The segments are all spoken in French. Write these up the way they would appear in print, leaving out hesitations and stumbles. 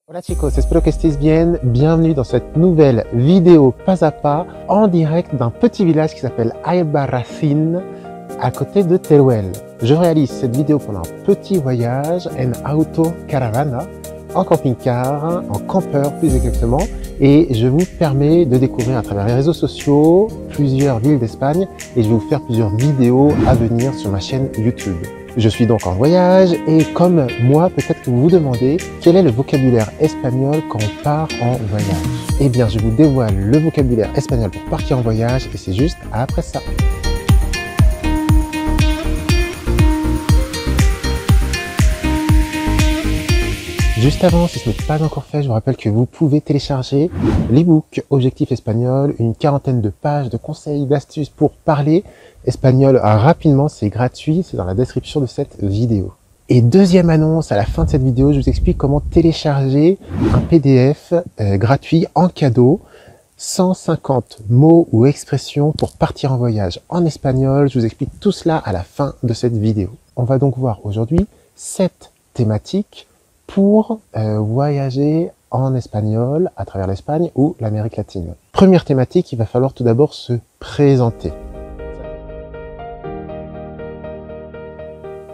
Hola chicos, espero que estés bien. Bienvenue dans cette nouvelle vidéo pas à pas en direct d'un petit village qui s'appelle Albarracín à côté de Teruel. Je réalise cette vidéo pendant un petit voyage en autocaravana, en camping-car, en campeur plus exactement, et je vous permets de découvrir à travers les réseaux sociaux plusieurs villes d'Espagne et je vais vous faire plusieurs vidéos à venir sur ma chaîne YouTube. Je suis donc en voyage et comme moi, peut-être que vous vous demandez quel est le vocabulaire espagnol quand on part en voyage. Eh bien, je vous dévoile le vocabulaire espagnol pour partir en voyage et c'est juste après ça. Juste avant, si ce n'est pas encore fait, je vous rappelle que vous pouvez télécharger l'e-book Objectif Espagnol, une quarantaine de pages de conseils, d'astuces pour parler espagnol rapidement. C'est gratuit, c'est dans la description de cette vidéo. Et deuxième annonce, à la fin de cette vidéo, je vous explique comment télécharger un PDF gratuit en cadeau, 150 mots ou expressions pour partir en voyage en espagnol. Je vous explique tout cela à la fin de cette vidéo. On va donc voir aujourd'hui 7 thématiques pour voyager en espagnol à travers l'Espagne ou l'Amérique latine. Première thématique, il va falloir tout d'abord se présenter.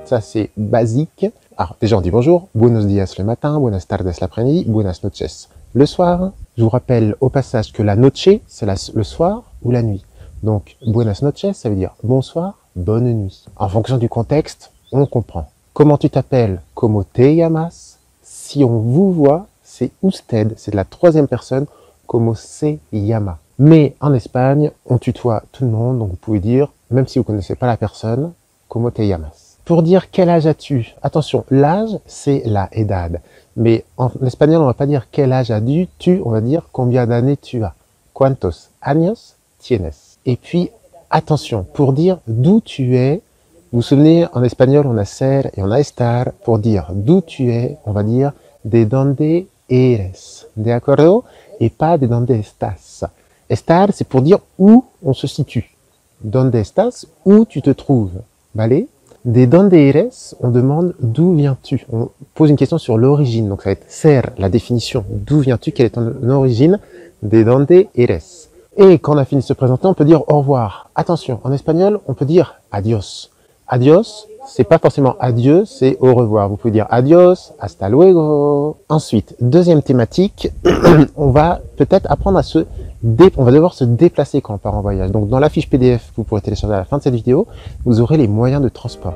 Ça, c'est basique. Alors, déjà, on dit bonjour, buenos días le matin, buenas tardes l'après-midi, buenas noches le soir. Je vous rappelle au passage que la noche, c'est le soir ou la nuit. Donc, buenas noches, ça veut dire bonsoir, bonne nuit. En fonction du contexte, on comprend. Comment tu t'appelles? Como te llamas? Si on vous voit, c'est usted, c'est de la troisième personne, como se llama. Mais en Espagne, on tutoie tout le monde, donc vous pouvez dire, même si vous ne connaissez pas la personne, como te llamas. Pour dire quel âge as-tu? Attention, l'âge, c'est la edad. Mais en espagnol, on va pas dire quel âge as-tu, on va dire combien d'années tu as. ¿Cuántos años tienes? Et puis, attention, pour dire d'où tu es, vous vous souvenez, en espagnol, on a ser et on a estar. Pour dire d'où tu es, on va dire de donde eres. ¿De acuerdo? Et pas de donde estás. Estar, c'est pour dire où on se situe. Donde estás, où tu te trouves. ¿Vale? De donde eres, on demande d'où viens-tu. On pose une question sur l'origine. Donc ça va être ser, la définition. D'où viens-tu? Quelle est ton origine? De donde eres. Et quand on a fini de se présenter, on peut dire au revoir. Attention, en espagnol, on peut dire adios. Adios, c'est pas forcément adieu, c'est au revoir. Vous pouvez dire adios, hasta luego. Ensuite, deuxième thématique, on va peut-être apprendre on va devoir se déplacer quand on part en voyage. Donc, dans la fiche PDF que vous pourrez télécharger à la fin de cette vidéo, vous aurez les moyens de transport.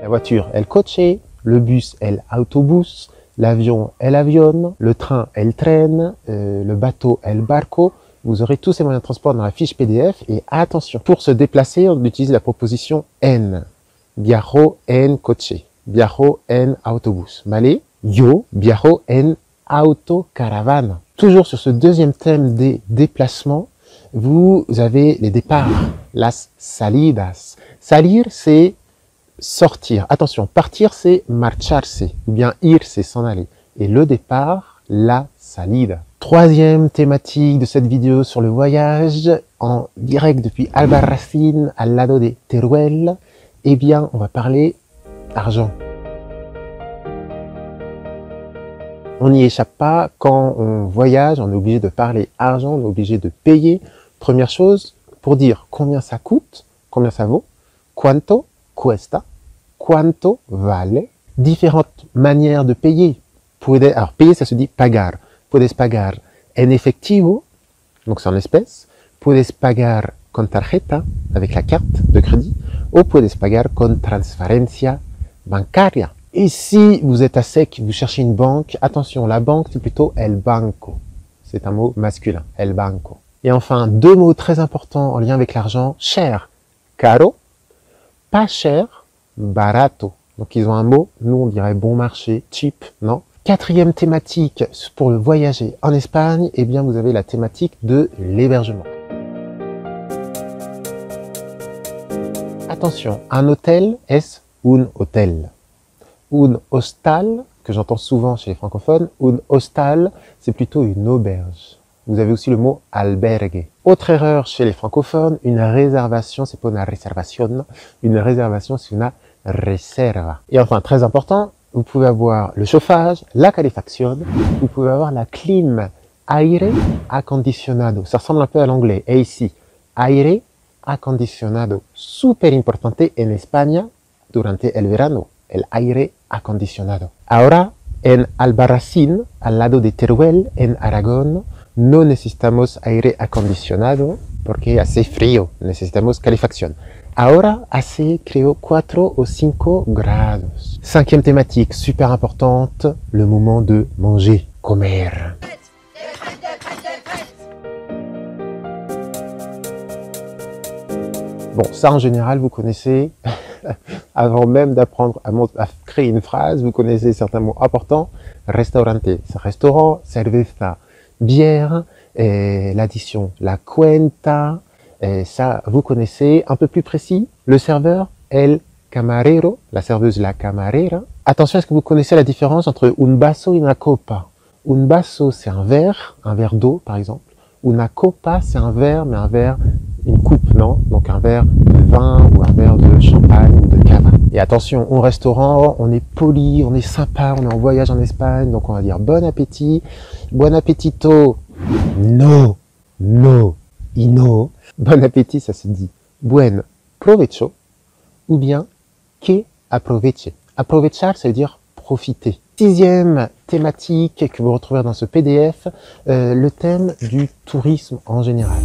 La voiture, el coche, le bus, el autobus, l'avion, el avión, le train, el tren, le bateau, el barco. Vous aurez tous ces moyens de transport dans la fiche PDF et attention, pour se déplacer, on utilise la proposition en. Viajo en coche, viajo en autobus. ¿Vale? Yo viajo en autocaravana. Toujours sur ce deuxième thème des déplacements, vous avez les départs, las salidas. Salir, c'est sortir. Attention, partir, c'est marcharse, ou bien ir, c'est s'en aller. Et le départ, la salida. Troisième thématique de cette vidéo sur le voyage, en direct depuis Albarracín, al lado de Teruel, eh bien, on va parler argent. On n'y échappe pas, quand on voyage, on est obligé de parler argent, on est obligé de payer. Première chose, pour dire combien ça coûte, combien ça vaut, cuánto cuesta, cuánto vale. Différentes manières de payer. Alors, payer, ça se dit pagar. Puedes pagar en efectivo, donc c'est en espèces. Puedes pagar con tarjeta, avec la carte de crédit. Ou puedes pagar con transferencia bancaria. Et si vous êtes à sec, vous cherchez une banque, attention, la banque, c'est plutôt el banco. C'est un mot masculin, el banco. Et enfin, deux mots très importants en lien avec l'argent. Cher, caro. Pas cher, barato. Donc ils ont un mot, nous on dirait bon marché, cheap, non? Quatrième thématique pour le voyager en Espagne, eh bien vous avez la thématique de l'hébergement. Attention, un hôtel est un hôtel. Un hostal, que j'entends souvent chez les francophones, un hostal, c'est plutôt une auberge. Vous avez aussi le mot albergue. Autre erreur chez les francophones, une réservation, c'est pas une réservation, une réservation c'est une reserva. Et enfin, très important, vous pouvez avoir le chauffage, la calefacción, vous pouvez avoir la clim, aire acondicionado. Ça ressemble un peu à l'anglais. Et ici, aire acondicionado. Super importante en España durante el verano, el aire acondicionado. Ahora, en Albarracín, al lado de Teruel, en Aragón, no necesitamos aire acondicionado porque hace frío, necesitamos calefacción. Ahora hace, creo, 4 o 5 grados. Cinquième thématique, super importante, le moment de manger, comer. Bon, ça en général, vous connaissez, avant même d'apprendre à créer une phrase, vous connaissez certains mots importants. Restaurante, c'est restaurant, cerveza, bière, l'addition, la cuenta, ça vous connaissez. Un peu plus précis, le serveur, el camarero, la serveuse, la camarera. Attention, est-ce que vous connaissez la différence entre un vaso et una copa? Un vaso, c'est un verre d'eau par exemple. Una copa, c'est un verre, mais un verre, une coupe, non? Donc un verre de vin ou un verre de champagne ou de cava. Et attention, au restaurant, on est poli, on est sympa, on est en voyage en Espagne, donc on va dire bon appétit, bon appetito, no, no, y no. Bon appétit, ça se dit buen provecho, ou bien que aproveche. Aprovechar, ça veut dire profiter. Sixième thématique que vous retrouverez dans ce PDF, le thème du tourisme en général.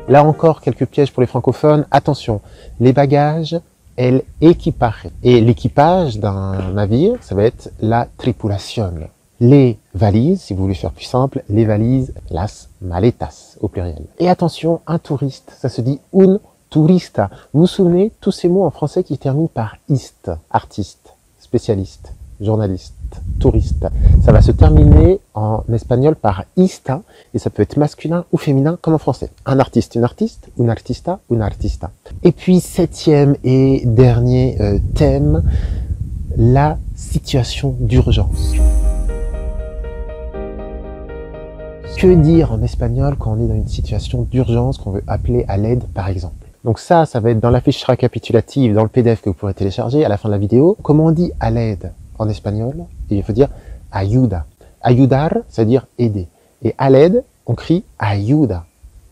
Là encore, quelques pièges pour les francophones. Attention, les bagages, el equipaje. Et l'équipage d'un navire, ça va être la tripulación. Les valises, si vous voulez faire plus simple, les valises, las maletas au pluriel. Et attention, un touriste, ça se dit un turista. Vous vous souvenez, tous ces mots en français qui terminent par ist, artiste, spécialiste, journaliste, touriste. Ça va se terminer en espagnol par ista, et ça peut être masculin ou féminin comme en français. Un artiste, une artiste, un artista, une artista. Et puis, septième et dernier thème, la situation d'urgence. Que dire en espagnol quand on est dans une situation d'urgence, qu'on veut appeler à l'aide par exemple? Donc ça va être dans la fiche récapitulative, dans le PDF que vous pourrez télécharger à la fin de la vidéo. Comment on dit à l'aide en espagnol? Et il faut dire ayuda. Ayudar, c'est-à-dire aider. Et à l'aide, on crie ayuda.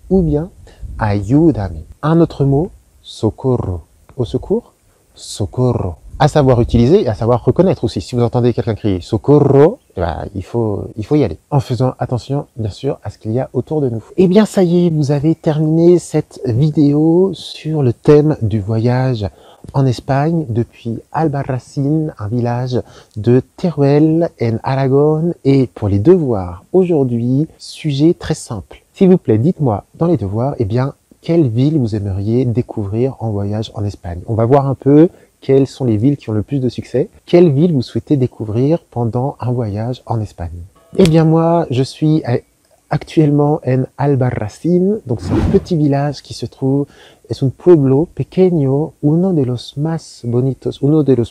Ou bien ayúdame. Un autre mot, socorro. Au secours, socorro. À savoir utiliser et à savoir reconnaître aussi. Si vous entendez quelqu'un crier socorro, eh ben, il faut y aller. En faisant attention, bien sûr, à ce qu'il y a autour de nous. Eh bien, ça y est, vous avez terminé cette vidéo sur le thème du voyage en Espagne depuis Albarracín, un village de Teruel en Aragón. Et pour les devoirs aujourd'hui, sujet très simple. S'il vous plaît, dites-moi dans les devoirs, eh bien, quelle ville vous aimeriez découvrir en voyage en Espagne? On va voir un peu quelles sont les villes qui ont le plus de succès. Quelle ville vous souhaitez découvrir pendant un voyage en Espagne? Eh bien moi, je suis actuellement en Albarracín, donc c'est un petit village qui se trouve, es un pueblo pequeño, uno de los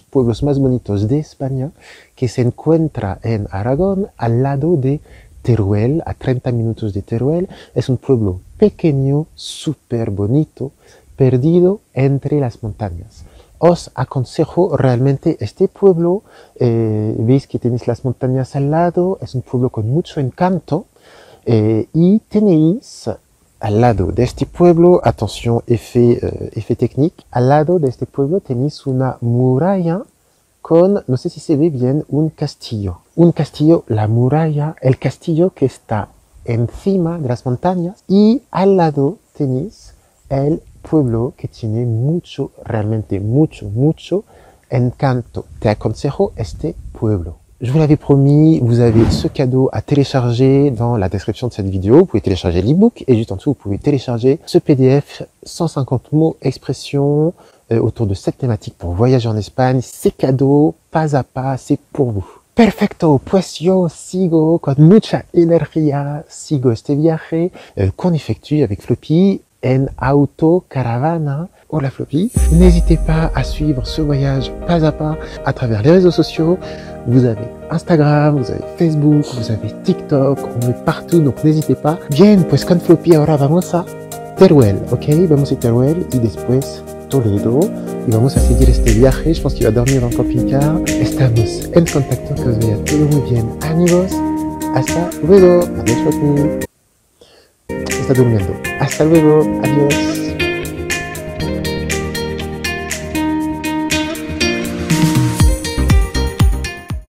pueblos más bonitos de España, que se encuentra en Aragón, al lado de Teruel, a 30 minutos de Teruel. Es un pueblo pequeño, súper bonito, perdido entre las montañas. Os aconsejo realmente este pueblo, veis que tenéis las montañas al lado, es un pueblo con mucho encanto, y tenéis al lado de este pueblo, attention, effet technique, al lado de este pueblo tenéis una muralla con, no sé si se ve bien, un castillo. Un castillo, la muralla, el castillo que está encima de las montañas, y al lado tenéis el pueblo que tiene mucho, realmente mucho encanto. Te aconsejo este pueblo. Je vous l'avais promis, vous avez ce cadeau à télécharger dans la description de cette vidéo. Vous pouvez télécharger l'ebook et juste en dessous, vous pouvez télécharger ce PDF, 150 mots, expressions autour de cette thématique pour voyager en Espagne. C'est cadeau, pas à pas, c'est pour vous. Perfecto, pues yo sigo con mucha energía, sigo este viaje qu'on effectue avec Floppy en autocaravana. Hola Floppy. N'hésitez pas à suivre ce voyage pas à travers les réseaux sociaux. Vous avez Instagram, vous avez Facebook, vous avez TikTok, on est partout, donc n'hésitez pas. Bien, pues con Floppy ahora vamos a Teruel, ¿ok? Vamos a Teruel y después Toledo y vamos a seguir este viaje. Je pense qu'il va dormir dans le camping-car. Estamos en contacto, que os vaya todo muy bien. Amigos, hasta luego. Adiós, papi. Está durmiendo. Hasta luego. Adiós.